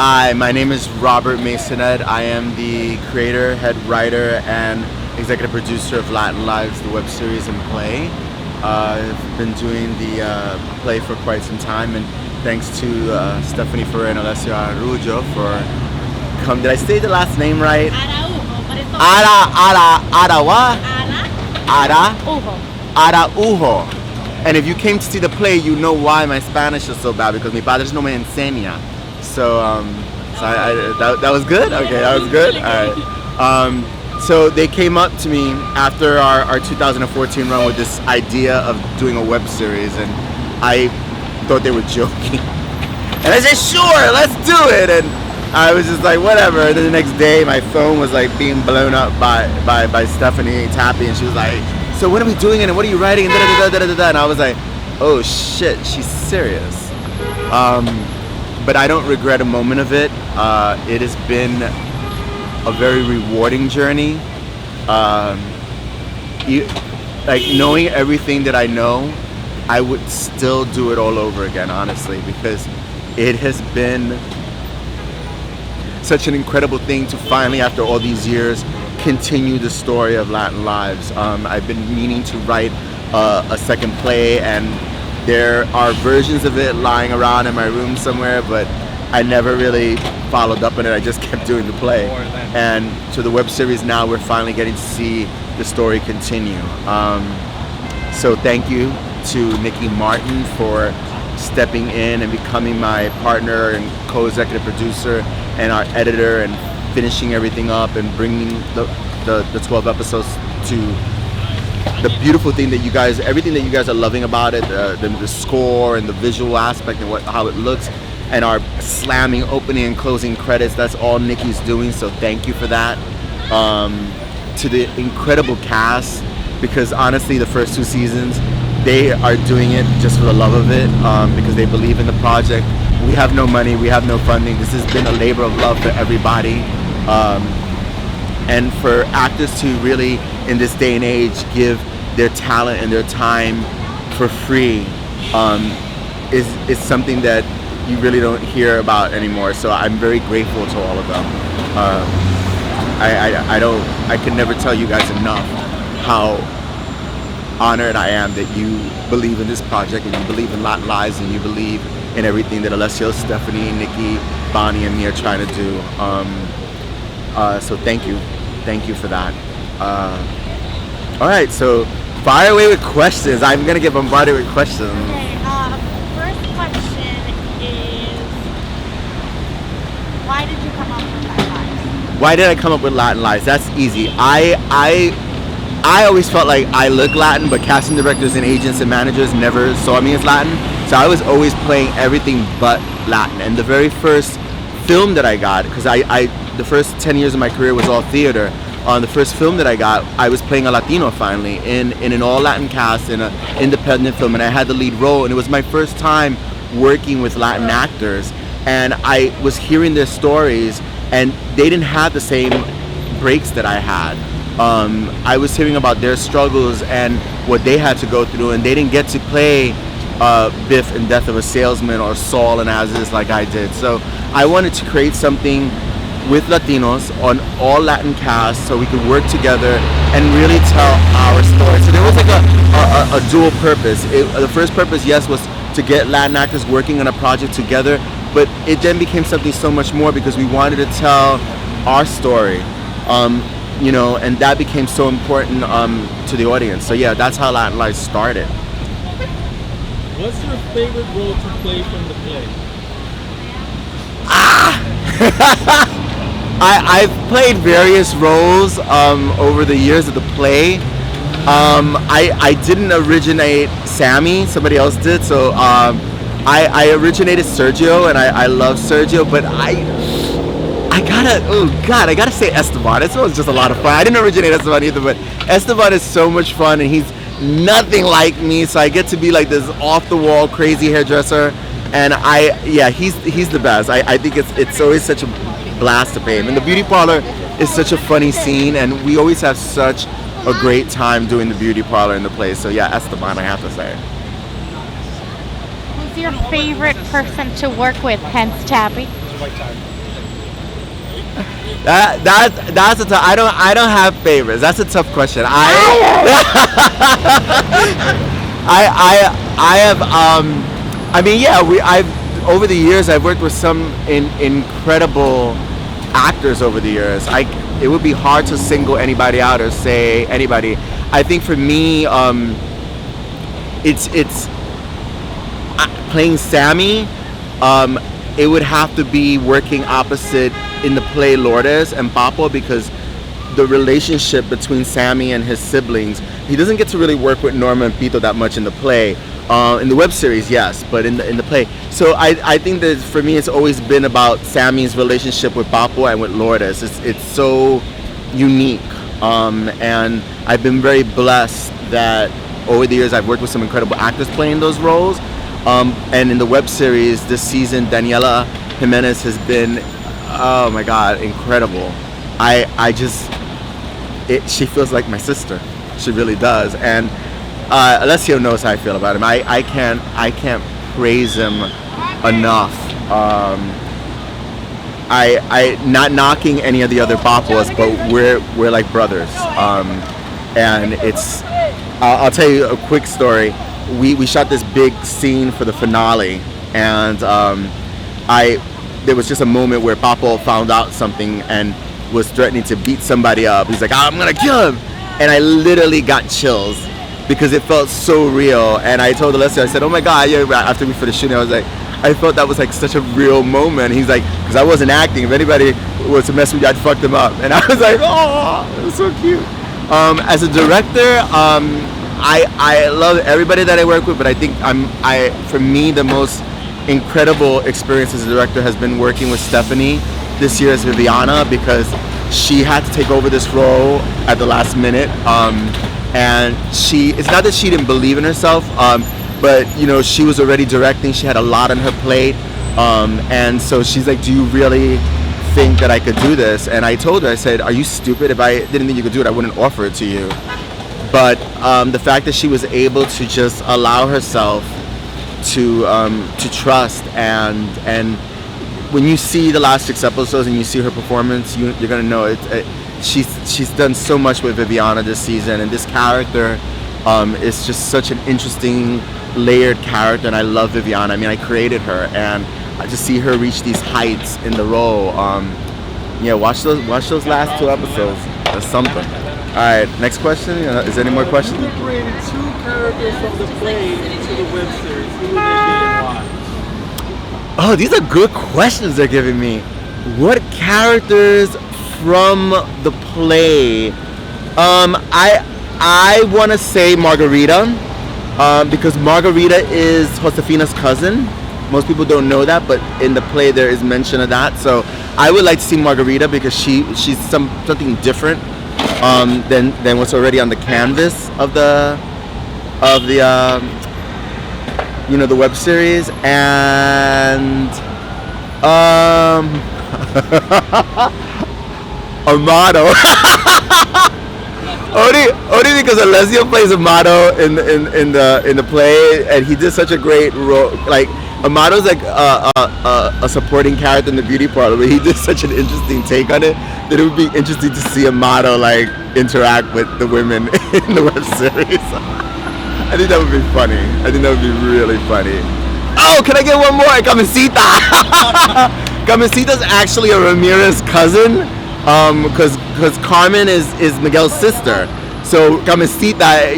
Hi, my name is Robert Maisonette. I am the creator, head writer, and executive producer of Latin Lives, the web series and play. I've been doing the play for quite some time, and thanks to Stephanie Ferrer and Alessio Araujo for come. Did I say the last name right? Araujo, but it's What? Araujo. And if you came to see the play, you know why my Spanish is so bad, because mi padre no me enseña. So, that was good? Okay, that was good? Alright. So they came up to me after our 2014 run with this idea of doing a web series, and I thought they were joking. And I said, sure, let's do it! And I was just like, whatever. And then the next day, my phone was like being blown up by Stephanie Tappy, and she was like, so when are we doing it, and what are you writing, and da-da-da-da-da-da. And I was like, oh shit, she's serious. But I don't regret a moment of it. It has been a very rewarding journey. Like knowing everything that I know, I would still do it all over again, honestly, because it has been such an incredible thing to finally, after all these years, continue the story of Latin Lives. I've been meaning to write a second play, and there are versions of it lying around in my room somewhere, but I never really followed up on it. I just kept doing the play. And so the web series, now we're finally getting to see the story continue. So thank you to Nikki Martin for stepping in and becoming my partner and co-executive producer and our editor, and finishing everything up and bringing the 12 episodes to the beautiful thing that you guys, everything that you guys are loving about it, the score and the visual aspect and how it looks, and our slamming opening and closing credits. That's all Nikki's doing, so thank you for that. To the incredible cast, because honestly the first 2 seasons, they are doing it just for the love of it, because they believe in the project. We have no money, we have no funding. This has been a labor of love for everybody. And for actors to really, in this day and age, give their talent and their time for free is something that you really don't hear about anymore. So I'm very grateful to all of them. I can never tell you guys enough how honored I am that you believe in this project, and you believe in Latin Lives, and you believe in everything that Alessio, Stephanie, Nikki, Bonnie, and me are trying to do. So thank you for that. All right, so fire away with questions. I'm gonna get bombarded with questions. Okay, first question is, why did you come up with Latin Lives? Why did I come up with Latin Lives? That's easy. I always felt like I look Latin, but casting directors and agents and managers never saw me as Latin. So I was always playing everything but Latin. And the very first film that I got, because the first 10 years of my career was all theater. On the first film that I got, I was playing a Latino finally in an all Latin cast in an independent film, and I had the lead role, and it was my first time working with Latin actors, and I was hearing their stories, and they didn't have the same breaks that I had. I was hearing about their struggles and what they had to go through, and they didn't get to play Biff in Death of a Salesman or Saul and As Is like I did. So I wanted to create something with Latinos on all Latin cast, so we could work together and really tell our story. So there was like a dual purpose. The first purpose, yes, was to get Latin actors working on a project together, but it then became something so much more, because we wanted to tell our story, and that became so important to the audience. So yeah, that's how Latin Lives started. What's your favorite role to play from the play? I've played various roles over the years of the play. I didn't originate Sammy, somebody else did. So I originated Sergio, and I love Sergio, but I gotta say Esteban. Esteban's just a lot of fun. I didn't originate Esteban either, but Esteban is so much fun, and he's nothing like me, so I get to be like this off-the-wall crazy hairdresser, and he's the best. I think it's always such a blast to pay him. And the beauty parlor is such a funny scene, and we always have such a great time doing the beauty parlor in the place. So yeah, Esteban, I have to say. Who's your favorite person to work with, hence Tabby? White tie. That's a tough. I don't have favorites. That's a tough question. I have I mean, yeah, I've over the years I've worked with some incredible actors over the years. It would be hard to single anybody out or say anybody. I think for me, it's playing Sammy. It would have to be working opposite in the play Lourdes and Papo, because the relationship between Sammy and his siblings, he doesn't get to really work with Norma and Pito that much in the play. In the web series, yes, but in the play. So I think that for me, it's always been about Sammy's relationship with Papo and with Lourdes. It's so unique, and I've been very blessed that over the years I've worked with some incredible actors playing those roles. And in the web series this season, Daniela Jimenez has been, oh my God, incredible. She feels like my sister. She really does. And Alessio knows how I feel about him. I can't praise him enough. I not knocking any of the other Papuas, but we're like brothers. And it's, I'll tell you a quick story. We shot this big scene for the finale, and there was just a moment where Papo found out something and was threatening to beat somebody up. He's like, I'm gonna kill him, and I literally got chills because it felt so real. And I told Alessio, I said, oh my God, yeah, after we finished shooting, I was like, I felt that was like such a real moment. He's like, because I wasn't acting. If anybody was to mess with you, I'd fuck them up. And I was like, oh, it was so cute. As a director, I love everybody that I work with, but I think for me, the most incredible experience as a director has been working with Stephanie this year as Viviana, because she had to take over this role at the last minute. And it's not that she didn't believe in herself, but she was already directing. She had a lot on her plate. And so she's like, do you really think that I could do this? And I told her, I said, are you stupid? If I didn't think you could do it, I wouldn't offer it to you. But the fact that she was able to just allow herself to trust, and when you see the last 6 episodes and you see her performance, you're gonna know she's done so much with Viviana this season, and this character is just such an interesting, layered character, and I love Viviana. I mean, I created her, and I just see her reach these heights in the role. Yeah, watch those last 2 episodes. That's something. All right, next question. Is there any more questions? If you created 2 characters from the play to the web series, who would they be and why? Oh, these are good questions they're giving me. What characters from the play? I want to say Margarita, because Margarita is Josefina's cousin. Most people don't know that, but in the play there is mention of that. So I would like to see Margarita because she's something different than what's already on the canvas of the the web series. And Amado. Only because Alessio plays Amado in the play, and he did such a great role. Like, Amado's like a supporting character in the beauty parlor, but he did such an interesting take on it that it would be interesting to see Amado like interact with the women in the web series. I think that would be funny. I think that would be really funny. Oh, can I get one more? Camisita. Camisita's actually a Ramirez cousin, because Carmen is Miguel's sister. So Camisita,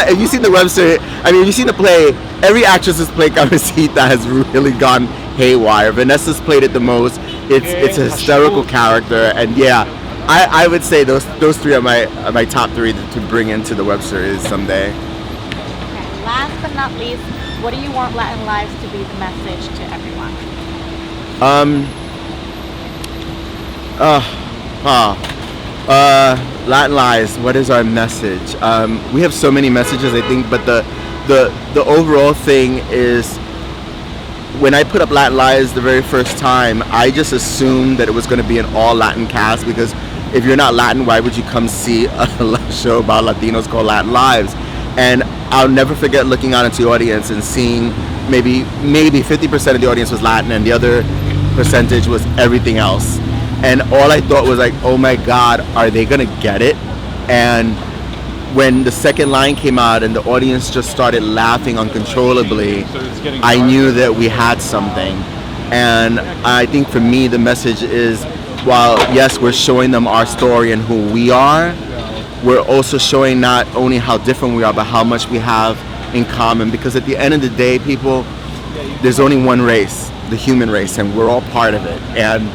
if you've seen the web series, I mean, if you've seen the play, every actress who's played Camisita has really gone haywire. Vanessa's played it the most. It's a hysterical character, and yeah, I would say those 3 are my top 3 to bring into the web series someday. Okay, last but not least, what do you want Latin Lives to be the message to everyone? Latin Lives, what is our message? We have so many messages, I think, but the overall thing is, when I put up Latin Lives the very first time, I just assumed that it was going to be an all Latin cast, because if you're not Latin, why would you come see a show about Latinos called Latin Lives? And I'll never forget looking out into the audience and seeing maybe 50% of the audience was Latin, and the other percentage was everything else. and all I thought was like, oh my God, are they gonna get it? And when the second line came out and the audience just started laughing uncontrollably, I knew that we had something. And I think for me, the message is, while yes, we're showing them our story and who we are, we're also showing not only how different we are, but how much we have in common. Because at the end of the day, people, there's only one race, the human race, and we're all part of it. And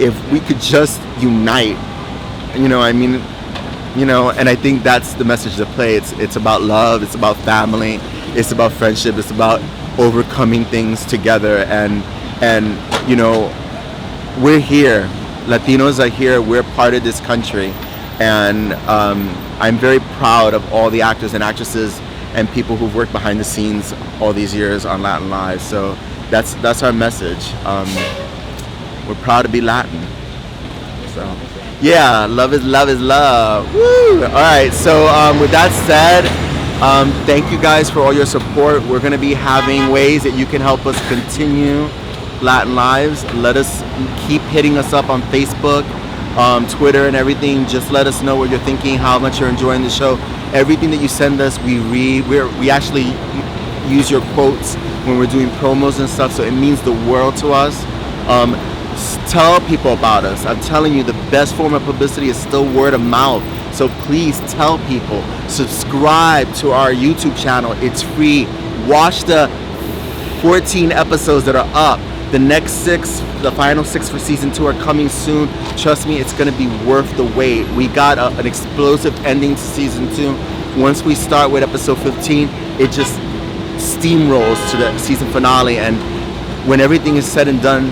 if we could just unite, and I think that's the message of the play. It's about love, it's about family, it's about friendship, it's about overcoming things together. And we're here. Latinos are here. We're part of this country, and I'm very proud of all the actors and actresses and people who've worked behind the scenes all these years on Latin Lives. So that's our message. We're proud to be Latin. So yeah, love is love is love. Woo! All right. So with that said, thank you guys for all your support. We're going to be having ways that you can help us continue Latin Lives. Let us keep hitting us up on Facebook, Twitter, and everything. Just let us know what you're thinking, how much you're enjoying the show. Everything that you send us, we read. We actually use your quotes when we're doing promos and stuff, so it means the world to us. Tell people about us. I'm telling you, the best form of publicity is still word of mouth. So please tell people. Subscribe to our YouTube channel. It's free. Watch the 14 episodes that are up. The next 6, the final 6 for season 2 are coming soon. Trust me, it's going to be worth the wait. We got an explosive ending to season 2. Once we start with episode 15, it just steamrolls to the season finale. And when everything is said and done,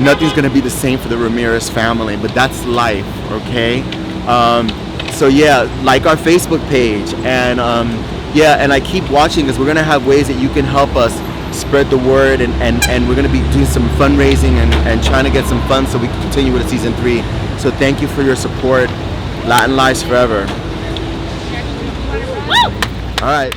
nothing's going to be the same for the Ramirez family. But that's life, okay? So yeah, like our Facebook page. And and I keep watching, because we're going to have ways that you can help us spread the word, and we're going to be doing some fundraising and trying to get some funds so we can continue with season 3. So thank you for your support. Latin Lives forever. All right.